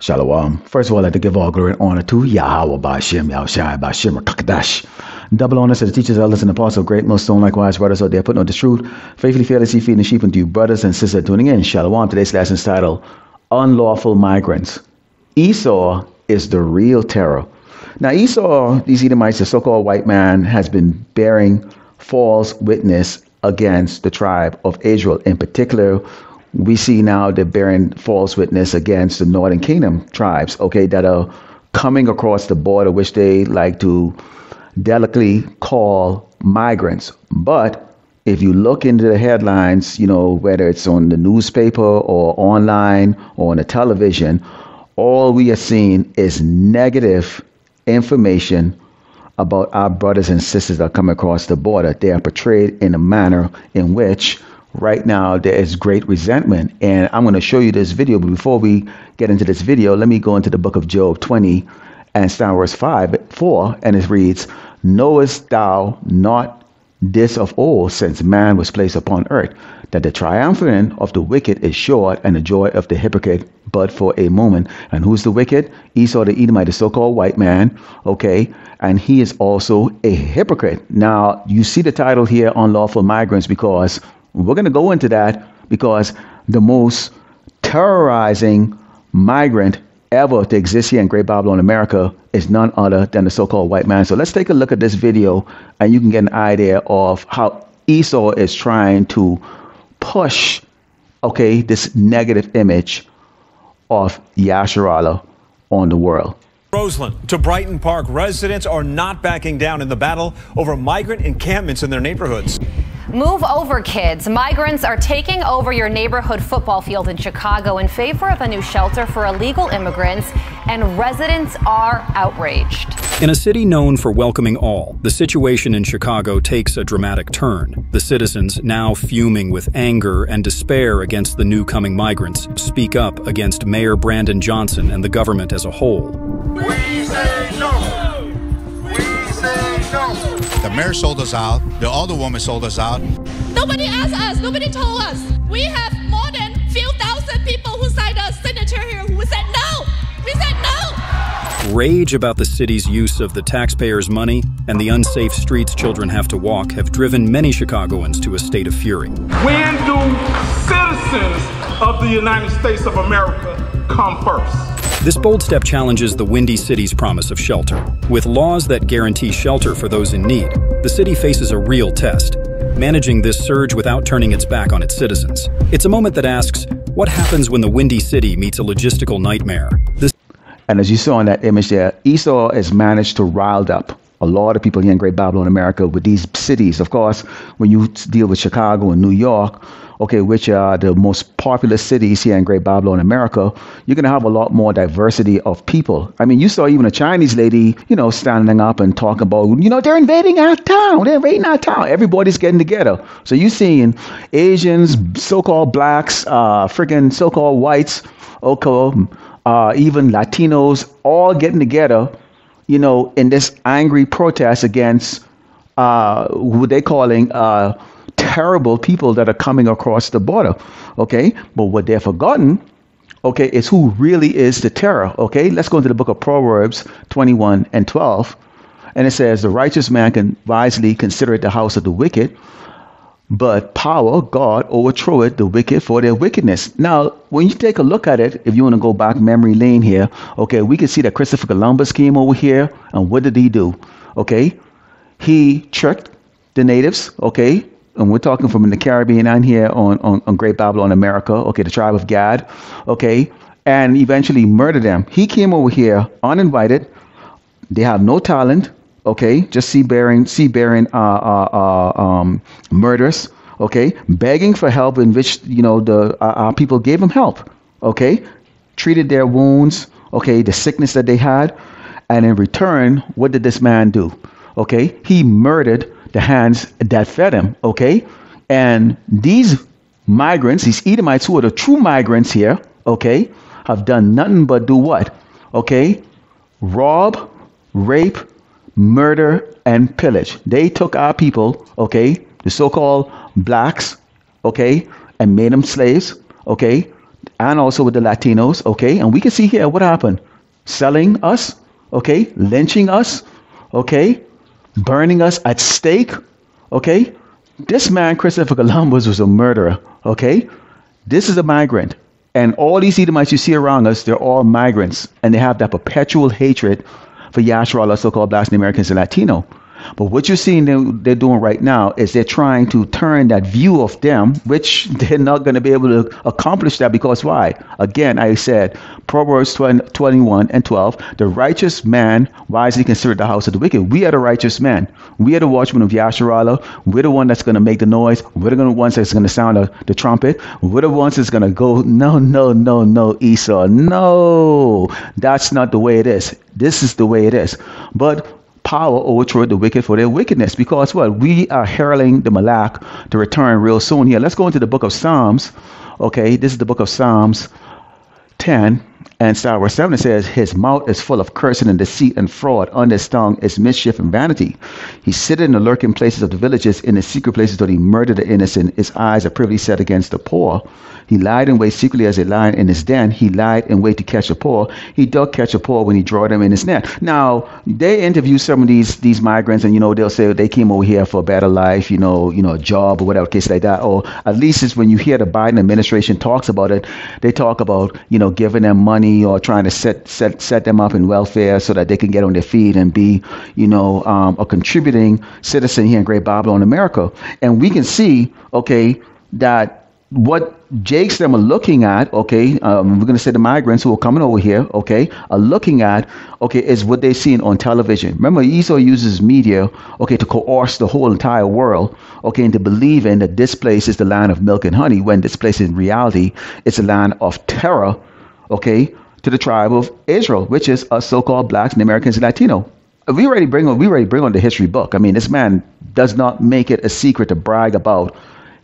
Shalom. First of all, I'd like to give all glory and honor to Yahweh Ba'Shem, Yahushai Ba'Shem, Kakadash. Double honor to the teachers, elders, and apostles, great millstone, likewise, brothers out there putting on the truth, faithfully, fearlessly feeding the sheep unto you, brothers and sisters tuning in. Shalom. Today's lesson is titled Unlawful Migrants. Esau is the real terror. Now, Esau, these Edomites, the so-called white man, has been bearing false witness against the tribe of Israel. In particular, we see now they're bearing false witness against the Northern Kingdom tribes, okay, that are coming across the border, which they like to delicately call migrants. But if you look into the headlines, whether it's on the newspaper or online or on the television, all we are seeing is negative information about our brothers and sisters that are coming across the border. They are portrayed in a manner in which right now there is great resentment. And I'm going to show you this video. But before we get into this video, let me go into the book of Job 20 and start verse 4. And it reads, Knowest thou not this of old, since man was placed upon earth, that the triumphant of the wicked is short, and the joy of the hypocrite but for a moment. And who's the wicked? Esau the Edomite, the so-called white man, okay? And he is also a hypocrite. Now, you see the title here, Unlawful Migrants, because we're going to go into that, because the most terrorizing migrant ever to exist here in Great Babylon, America, is none other than the so-called white man. So let's take a look at this video, and you can get an idea of how Esau is trying to push, okay, this negative image of Yasharallah on the world. Roseland to Brighton Park, residents are not backing down in the battle over migrant encampments in their neighborhoods. Move over, kids. Migrants are taking over your neighborhood football field in Chicago in favor of a new shelter for illegal immigrants, and residents are outraged. In a city known for welcoming all, the situation in Chicago takes a dramatic turn. The citizens, now fuming with anger and despair against the new coming migrants, speak up against Mayor Brandon Johnson and the government as a whole. We say no. We say no. The mayor sold us out. The alderwoman sold us out. Nobody asked us. Nobody told us. We have more than few thousand people who signed a signature here who said no. We said no. Rage about the city's use of the taxpayers' money and the unsafe streets children have to walk have driven many Chicagoans to a state of fury. When do citizens of the United States of America come first? This bold step challenges the Windy City's promise of shelter. With laws that guarantee shelter for those in need, the city faces a real test, managing this surge without turning its back on its citizens. It's a moment that asks, what happens when the Windy City meets a logistical nightmare? And as you saw in that image there, Esau has managed to rile up a lot of people here in Great Babylon, America, with these cities. Of course, when you deal with Chicago and New York, okay, which are the most populous cities here in Great Babylon, America, you're going to have a lot more diversity of people. I mean, you saw even a Chinese lady, standing up and talking about, they're invading our town. They're invading our town. Everybody's getting together. So you're seeing Asians, so-called blacks, freaking so-called whites, okay, even Latinos, all getting together, in this angry protest against who they calling terrible people that are coming across the border. Okay, but what they're forgotten, okay, is who really is the terror. Okay, let's go into the book of Proverbs 21 and 12, and it says, the righteous man can wisely consider the house of the wicked, but power, God, overthroweth the wicked for their wickedness. Now, when you take a look at it, if you want to go back memory lane here, okay, we can see that Christopher Columbus came over here, and what did he do? Okay, he tricked the natives, okay, and we're talking from in the Caribbean and here on Great Babylon, America, okay, the tribe of Gad, okay, and eventually murdered them. He came over here uninvited. They have no talent. Okay, just sea-bearing murders, okay, begging for help, in which, our people gave them help, okay, treated their wounds, okay, the sickness that they had, and in return, what did this man do? Okay, he murdered the hands that fed him, okay, and these migrants, these Edomites, who are the true migrants here, okay, have done nothing but do what? Okay, rob, rape, murder, and pillage. They took our people, okay, the so-called blacks, okay, and made them slaves, okay, and also with the Latinos, okay? And we can see here what happened. Selling us, okay? Lynching us, okay? Burning us at stake, okay? This man, Christopher Columbus, was a murderer, okay? This is a migrant. And all these Edomites you see around us, they're all migrants. And they have that perpetual hatred for Yasharala, so-called Blacks and Americans and Latino. But what you're seeing they're doing right now is they're trying to turn that view of them, which they're not going to be able to accomplish that, because why? Again, I said, Proverbs 21 and 12, the righteous man wisely considered the house of the wicked. We are the righteous man. We are the watchmen of Yasharala. We're the one that's going to make the noise. We're the ones that's going to sound the trumpet. We're the ones that's going to go, no, Esau. No, that's not the way it is. This is the way it is. But power overthrow the wicked for their wickedness, because what? We are heralding the Malak to return real soon. Here, let's go into the book of Psalms. Okay, this is the book of Psalms 10 and start verse 7. It says, his mouth is full of cursing and deceit and fraud. On his tongue is mischief and vanity. He sitteth in the lurking places of the villages, in the secret places doth he murder the innocent. His eyes are privily set against the poor. He lied in wait secretly as a lion in his den. He lied in wait to catch a poor. He doth catch a poor when he draw them in his net. Now, they interview some of these migrants, and they'll say they came over here for a better life, a job or whatever case like that. Or at least it's when you hear the Biden administration talks about it, they talk about giving them money or trying to set them up in welfare so that they can get on their feet and be a contributing citizen here in Great Babylon, America. And we can see that what Jakes them are looking at, we're going to say the migrants who are coming over here, are looking at, is what they're seeing on television. Remember, Esau uses media, to coerce the whole entire world, into believing that this place is the land of milk and honey, when this place in reality is a land of terror, to the tribe of Israel, which is us so-called Blacks and Americans and Latino. We already bring on the history book. I mean, this man does not make it a secret to brag about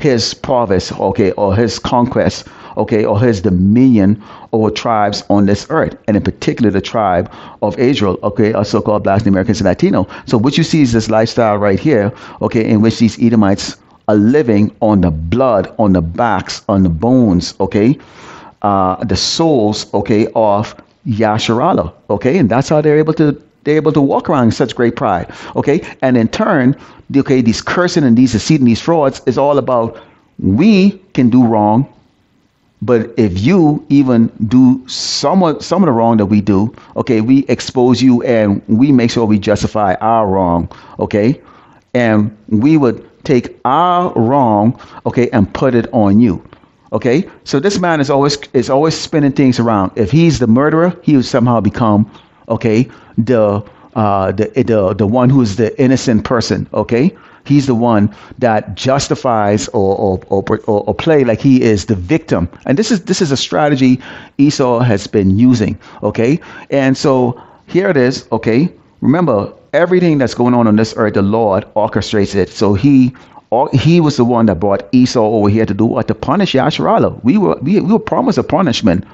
his province, or his conquest, or his dominion over tribes on this earth, and in particular the tribe of Israel, or so-called Blacks and Americans and Latino. So what you see is this lifestyle right here, in which these Edomites are living on the blood, on the backs, on the bones, the souls, of Yasharala, and that's how they're able to walk around in such great pride, and in turn, these cursing and these deceit and these frauds is all about, we can do wrong, but if you even do some of the wrong that we do, we expose you and we make sure we justify our wrong, and we would take our wrong, and put it on you. So this man is always spinning things around. If he's the murderer, he would somehow become the one who is the innocent person. He's the one that justifies or play like he is the victim. And this is a strategy Esau has been using. And so here it is. Remember, everything that's going on this earth, the Lord orchestrates it. So he was the one that brought Esau over here to do what? To punish Yasharala. We were promised a punishment,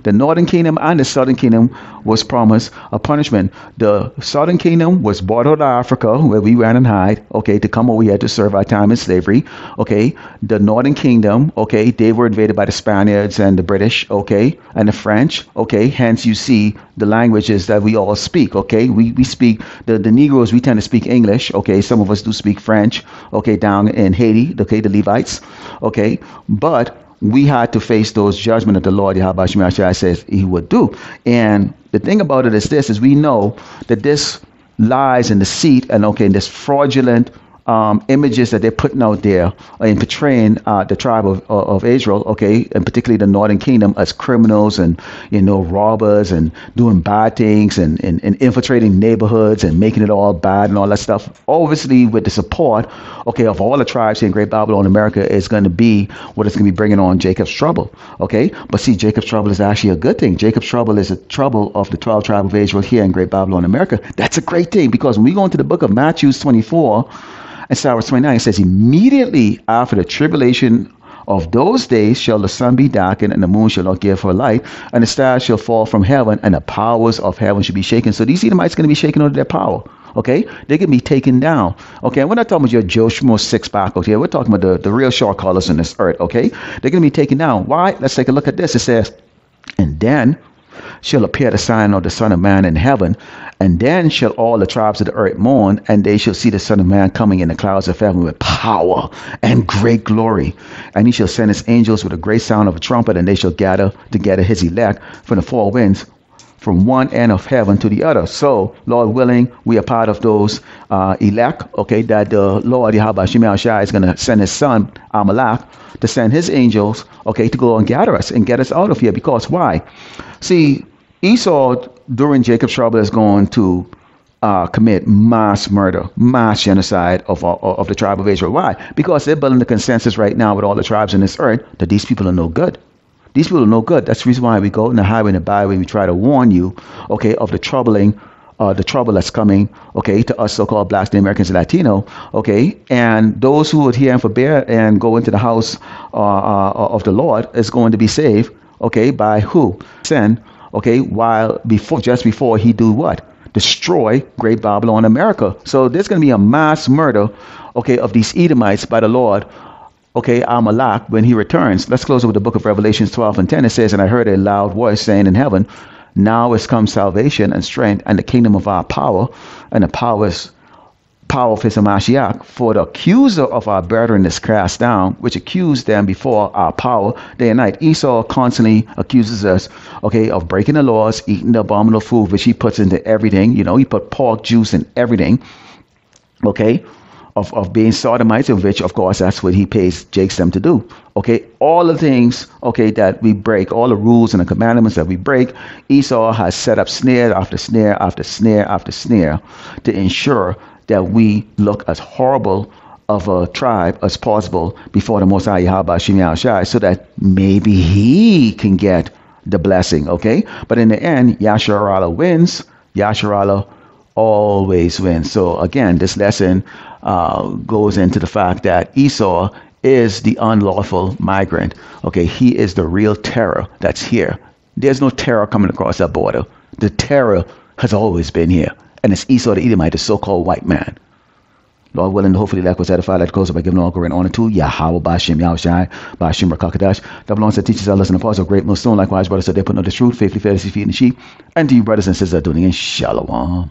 The northern kingdom and the southern kingdom was promised a punishment. The southern kingdom was brought out of Africa, where we ran and hide, to come over here to serve our time in slavery, The northern kingdom, they were invaded by the Spaniards and the British, and the French, Hence you see the languages that we all speak, We speak, the Negroes, we tend to speak English, Some of us do speak French, down in Haiti, the Levites, but we had to face those judgments that the Lord Yahweh Shemashai says he would do. And the thing about it is this, is we know that this lies and deceit and this fraudulent images that they're putting out there in portraying the tribe of Israel, and particularly the northern kingdom, as criminals and robbers and doing bad things and infiltrating neighborhoods and making it all bad and all that stuff. Obviously, with the support of all the tribes here in Great Babylon, America, is going to be what it's going to be bringing on Jacob's trouble. But see, Jacob's trouble is actually a good thing. Jacob's trouble is a trouble of the 12 tribe of Israel here in Great Babylon, America. That's a great thing, because when we go into the book of Matthew 24 and verse 29, it says, immediately after the tribulation of those days shall the sun be darkened, and the moon shall not give her light, and the stars shall fall from heaven, and the powers of heaven shall be shaken. So these Edomites are going to be shaken under their power. Okay, they can be taken down. Okay, we're not talking about your Joe Schmo six-pack. Okay, we're talking about the real short colors in this earth. Okay, they're going to be taken down. Why? Let's take a look at this. It says, and then shall appear the sign of the Son of Man in heaven, and then shall all the tribes of the earth mourn, and they shall see the Son of Man coming in the clouds of heaven with power and great glory. And he shall send his angels with a great sound of a trumpet, and they shall gather together his elect from the four winds, from one end of heaven to the other. So, Lord willing, we are part of those elect, okay, that the Lord Yahweh Shemel Shai is going to send his son, Amalek, to send his angels, okay, to go and gather us and get us out of here. Because why? See, Esau, during Jacob's trouble, is going to commit mass murder, mass genocide of the tribe of Israel. Why? Because they're building the consensus right now with all the tribes in this earth that these people are no good. These people are no good. That's the reason why we go in the highway and the byway. We try to warn you, okay, of the trouble that's coming, okay, to us so-called blacks, the Americans, and Latino, okay, and those who would hear and forbear and go into the house of the Lord is going to be saved, okay, by who? Sin, okay, just before he do what? Destroy Great Babylon, America. So there's going to be a mass murder, okay, of these Edomites by the Lord, okay, Amalek, when he returns. Let's close it with the book of Revelations 12 and 10. It says, and I heard a loud voice saying in heaven, now is come salvation and strength and the kingdom of our power and the power of his Mashiach. For the accuser of our brethren is cast down, which accused them before our power day and night. Esau constantly accuses us, okay, of breaking the laws, eating the abominable food, which he puts into everything. You know, he put pork juice in everything, okay, of being sodomites, of which, of course, that's what he pays Jakes them to do. Okay, all the things, okay, that we break, all the rules and the commandments that we break, Esau has set up snare after snare after snare after snare to ensure that we look as horrible of a tribe as possible before the Most High Yahweh Shemel Shai, so that maybe he can get the blessing, okay? But in the end, Yasharallah wins. Yasharallah always wins. So again, this lesson goes into the fact that Esau is the unlawful migrant. Okay, he is the real terror that's here. There's no terror coming across that border. The terror has always been here. And it's Esau the Edomite, the so-called white man. Lord willing, hopefully that was edified. Let close by giving all glory and honor to Yahweh Bashim Yahushai Bashim Rakakadash. Double on said teachers are listening to parts of great millstone. Likewise, brothers said they put no the truth, faithfully fair to see feet in the sheep. And to you brothers and sisters are doing in Shalom.